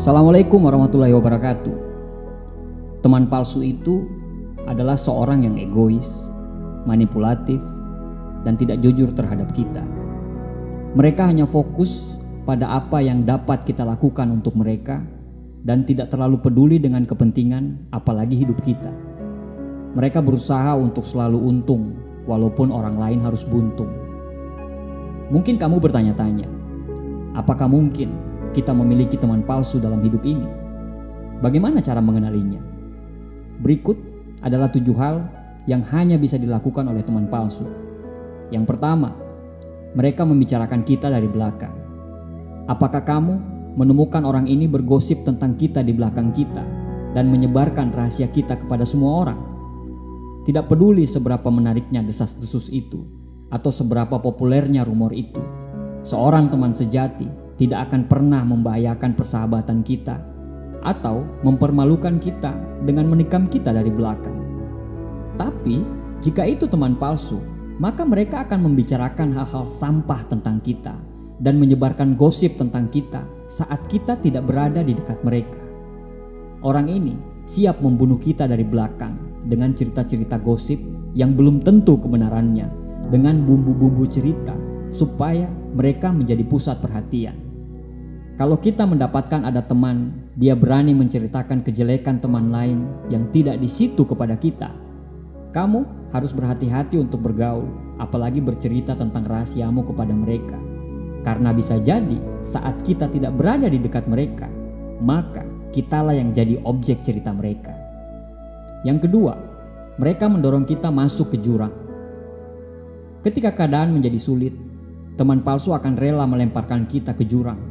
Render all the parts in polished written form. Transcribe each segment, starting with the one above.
Assalamualaikum warahmatullahi wabarakatuh. Teman palsu itu adalah seorang yang egois, manipulatif, dan tidak jujur terhadap kita. Mereka hanya fokus pada apa yang dapat kita lakukan untuk mereka dan tidak terlalu peduli dengan kepentingan apalagi hidup kita. Mereka berusaha untuk selalu untung walaupun orang lain harus buntung. Mungkin kamu bertanya-tanya, apakah mungkin kita memiliki teman palsu dalam hidup ini? Bagaimana cara mengenalinya? Berikut adalah 7 hal yang hanya bisa dilakukan oleh teman palsu. Yang pertama, mereka membicarakan kita dari belakang. Apakah kamu menemukan orang ini bergosip tentang kita di belakang kita dan menyebarkan rahasia kita kepada semua orang? Tidak peduli seberapa menariknya desas-desus itu atau seberapa populernya rumor itu, seorang teman sejati tidak akan pernah membahayakan persahabatan kita atau mempermalukan kita dengan menikam kita dari belakang. Tapi jika itu teman palsu, maka mereka akan membicarakan hal-hal sampah tentang kita dan menyebarkan gosip tentang kita saat kita tidak berada di dekat mereka. Orang ini siap membunuh kita dari belakang dengan cerita-cerita gosip yang belum tentu kebenarannya, dengan bumbu-bumbu cerita supaya mereka menjadi pusat perhatian. Kalau kita mendapatkan ada teman, dia berani menceritakan kejelekan teman lain yang tidak di situ kepada kita, kamu harus berhati-hati untuk bergaul, apalagi bercerita tentang rahasiamu kepada mereka. Karena bisa jadi saat kita tidak berada di dekat mereka, maka kitalah yang jadi objek cerita mereka. Yang kedua, mereka mendorong kita masuk ke jurang. Ketika keadaan menjadi sulit, teman palsu akan rela melemparkan kita ke jurang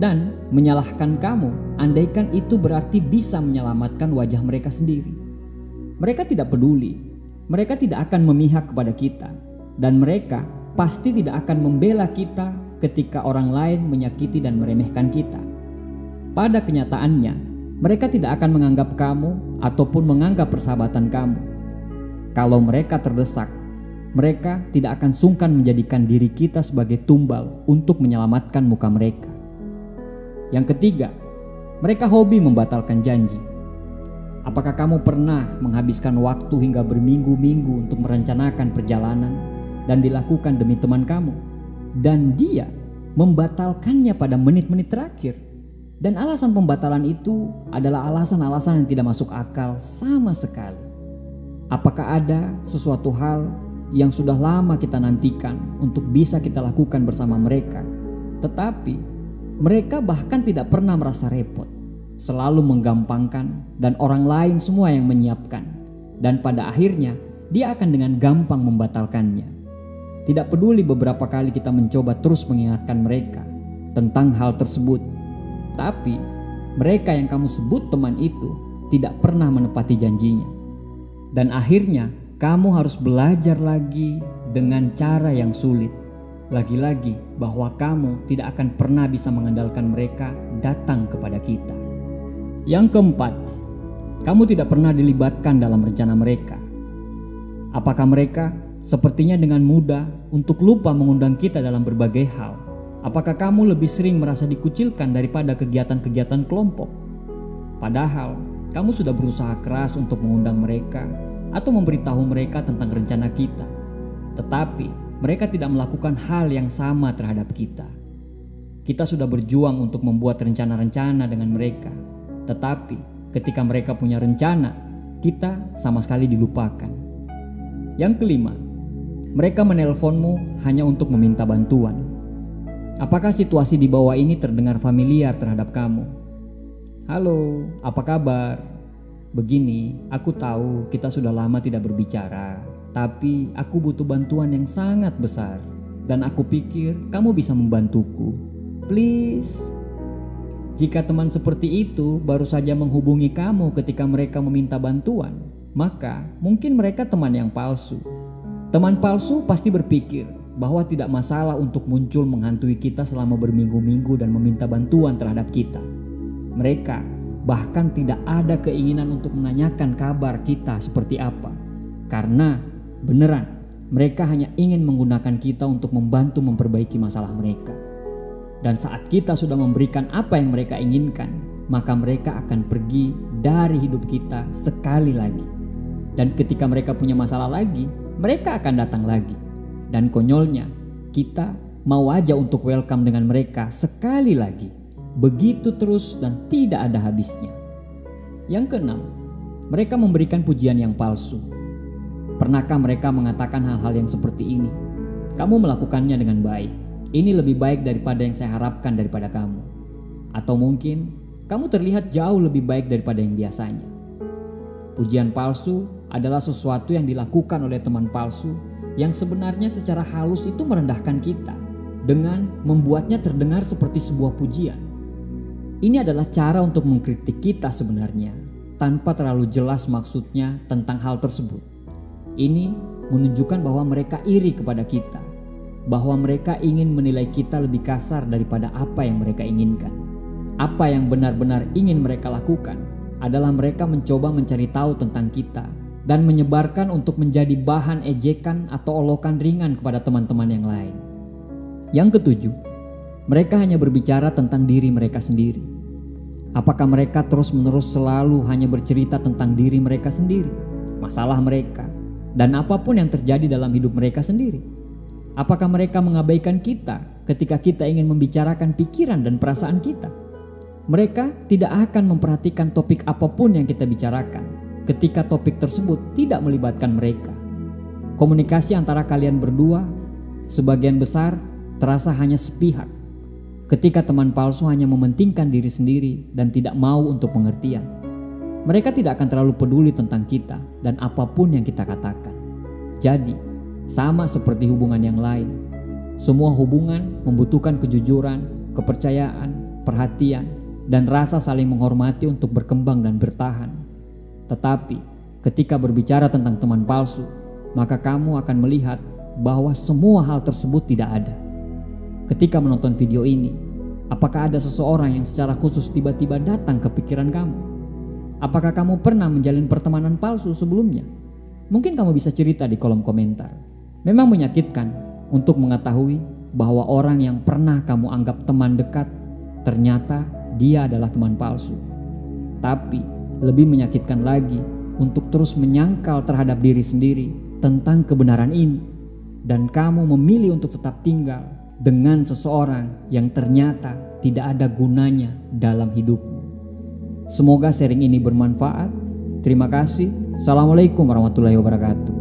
dan menyalahkan kamu, andaikan itu berarti bisa menyelamatkan wajah mereka sendiri. Mereka tidak peduli, mereka tidak akan memihak kepada kita, dan mereka pasti tidak akan membela kita ketika orang lain menyakiti dan meremehkan kita. Pada kenyataannya, mereka tidak akan menganggap kamu ataupun menganggap persahabatan kamu. Kalau mereka terdesak, mereka tidak akan sungkan menjadikan diri kita sebagai tumbal untuk menyelamatkan muka mereka. Yang ketiga, mereka hobi membatalkan janji. Apakah kamu pernah menghabiskan waktu hingga berminggu-minggu untuk merencanakan perjalanan dan dilakukan demi teman kamu, dan dia membatalkannya pada menit-menit terakhir? Dan alasan pembatalan itu adalah alasan-alasan yang tidak masuk akal sama sekali. Apakah ada sesuatu hal yang sudah lama kita nantikan untuk bisa kita lakukan bersama mereka, tetapi mereka bahkan tidak pernah merasa repot, selalu menggampangkan dan orang lain semua yang menyiapkan, dan pada akhirnya dia akan dengan gampang membatalkannya. Tidak peduli beberapa kali kita mencoba terus mengingatkan mereka tentang hal tersebut, tapi mereka yang kamu sebut teman itu tidak pernah menepati janjinya. Dan akhirnya kamu harus belajar lagi dengan cara yang sulit. Lagi-lagi bahwa kamu tidak akan pernah bisa mengandalkan mereka datang kepada kita. Yang keempat, kamu tidak pernah dilibatkan dalam rencana mereka. Apakah mereka sepertinya dengan mudah untuk lupa mengundang kita dalam berbagai hal? Apakah kamu lebih sering merasa dikucilkan daripada kegiatan-kegiatan kelompok? Padahal kamu sudah berusaha keras untuk mengundang mereka atau memberitahu mereka tentang rencana kita, tetapi mereka tidak melakukan hal yang sama terhadap kita. Kita sudah berjuang untuk membuat rencana-rencana dengan mereka, tetapi ketika mereka punya rencana, kita sama sekali dilupakan. Yang kelima, mereka menelponmu hanya untuk meminta bantuan. Apakah situasi di bawah ini terdengar familiar terhadap kamu? Halo, apa kabar? Begini, aku tahu kita sudah lama tidak berbicara, tapi aku butuh bantuan yang sangat besar dan aku pikir kamu bisa membantuku. Please. Jika teman seperti itu baru saja menghubungi kamu ketika mereka meminta bantuan, maka mungkin mereka teman yang palsu. Teman palsu pasti berpikir bahwa tidak masalah untuk muncul menghantui kita selama berminggu-minggu dan meminta bantuan terhadap kita. Mereka bahkan tidak ada keinginan untuk menanyakan kabar kita seperti apa, karena beneran mereka hanya ingin menggunakan kita untuk membantu memperbaiki masalah mereka. Dan saat kita sudah memberikan apa yang mereka inginkan, maka mereka akan pergi dari hidup kita sekali lagi. Dan ketika mereka punya masalah lagi, mereka akan datang lagi. Dan konyolnya, kita mau aja untuk welcome dengan mereka sekali lagi. Begitu terus dan tidak ada habisnya. Yang keenam, mereka memberikan pujian yang palsu. Pernahkah mereka mengatakan hal-hal yang seperti ini? Kamu melakukannya dengan baik. Ini lebih baik daripada yang saya harapkan daripada kamu. Atau mungkin kamu terlihat jauh lebih baik daripada yang biasanya. Pujian palsu adalah sesuatu yang dilakukan oleh teman palsu yang sebenarnya secara halus itu merendahkan kita dengan membuatnya terdengar seperti sebuah pujian. Ini adalah cara untuk mengkritik kita sebenarnya tanpa terlalu jelas maksudnya tentang hal tersebut. Ini menunjukkan bahwa mereka iri kepada kita, bahwa mereka ingin menilai kita lebih kasar daripada apa yang mereka inginkan. Apa yang benar-benar ingin mereka lakukan adalah mereka mencoba mencari tahu tentang kita dan menyebarkan untuk menjadi bahan ejekan atau olokan ringan kepada teman-teman yang lain. Yang ketujuh, mereka hanya berbicara tentang diri mereka sendiri. Apakah mereka terus-menerus selalu hanya bercerita tentang diri mereka sendiri, masalah mereka, dan apapun yang terjadi dalam hidup mereka sendiri? Apakah mereka mengabaikan kita ketika kita ingin membicarakan pikiran dan perasaan kita? Mereka tidak akan memperhatikan topik apapun yang kita bicarakan ketika topik tersebut tidak melibatkan mereka. Komunikasi antara kalian berdua sebagian besar terasa hanya sepihak ketika teman palsu hanya mementingkan diri sendiri dan tidak mau untuk pengertian. Mereka tidak akan terlalu peduli tentang kita dan apapun yang kita katakan. Jadi, sama seperti hubungan yang lain, semua hubungan membutuhkan kejujuran, kepercayaan, perhatian, dan rasa saling menghormati untuk berkembang dan bertahan. Tetapi ketika berbicara tentang teman palsu, maka kamu akan melihat bahwa semua hal tersebut tidak ada. Ketika menonton video ini, apakah ada seseorang yang secara khusus tiba-tiba datang ke pikiran kamu? Apakah kamu pernah menjalin pertemanan palsu sebelumnya? Mungkin kamu bisa cerita di kolom komentar. Memang menyakitkan untuk mengetahui bahwa orang yang pernah kamu anggap teman dekat ternyata dia adalah teman palsu. Tapi lebih menyakitkan lagi untuk terus menyangkal terhadap diri sendiri tentang kebenaran ini, dan kamu memilih untuk tetap tinggal dengan seseorang yang ternyata tidak ada gunanya dalam hidupmu. Semoga sharing ini bermanfaat. Terima kasih. Assalamualaikum warahmatullahi wabarakatuh.